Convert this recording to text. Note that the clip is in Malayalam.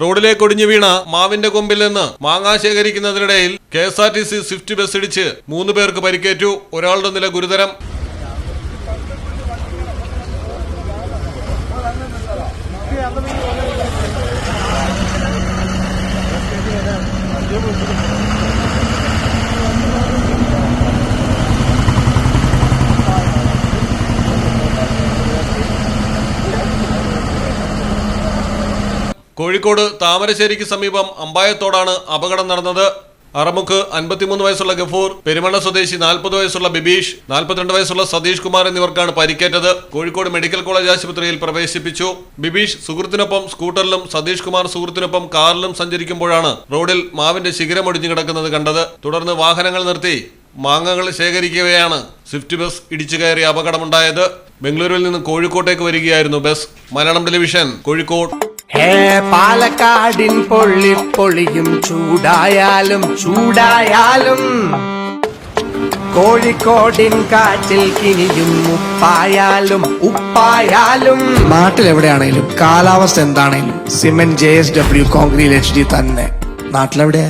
റോഡിലേക്ക് ഒടിഞ്ഞു വീണ മാവിന്റെ കൊമ്പിൽ നിന്ന് മാങ്ങ ശേഖരിക്കുന്നതിനിടയിൽ KSRTC സ്വിഫ്റ്റ് ബസ് ഇടിച്ച് 3 പേർക്ക് പരിക്കേറ്റു. ഒരാളുടെ നില ഗുരുതരം. കോഴിക്കോട് താമരശ്ശേരിക്ക് സമീപം അമ്പായത്തോടാണ് അപകടം നടന്നത്. അറമുക്ക് 53 വയസ്സുള്ള ഗഫൂർ, പെരുമണ്ണ സ്വദേശി 40 വയസ്സുള്ള ബിബീഷ്, 42 വയസ്സുള്ള സതീഷ് കുമാർ എന്നിവർക്കാണ് പരിക്കേറ്റത്. കോഴിക്കോട് മെഡിക്കൽ കോളേജ് ആശുപത്രിയിൽ പ്രവേശിപ്പിച്ചു. ബിബീഷ് സുഹൃത്തിനൊപ്പം സ്കൂട്ടറിലും സതീഷ് കുമാർ സുഹൃത്തിനൊപ്പം കാറിലും സഞ്ചരിക്കുമ്പോഴാണ് റോഡിൽ മാവിന്റെ ശിഖരം ഒടിഞ്ഞു കിടക്കുന്നത് കണ്ടത്. തുടർന്ന് വാഹനങ്ങൾ നിർത്തി മാങ്ങകൾ ശേഖരിക്കവെയാണ് സ്വിഫ്റ്റ് ബസ് ഇടിച്ചു കയറി അപകടമുണ്ടായത്. ബംഗളൂരുവിൽ നിന്ന് കോഴിക്കോട്ടേക്ക് വരികയായിരുന്നു ബസ്. മലയാളം ടെലിവിഷൻ, കോഴിക്കോട്. പാലക്കാടിൻ പൊള്ളിപ്പൊളിയും ചൂടായാലും കോഴിക്കോടിൻ കാറ്റിൽ കിനിയും ഉപ്പായാലും നാട്ടിലെവിടെയാണേലും കാലാവസ്ഥ എന്താണേലും സിമെന്റ് JSW കോൺക്രീറ്റ് HD തന്നെ. നാട്ടിലെവിടെ?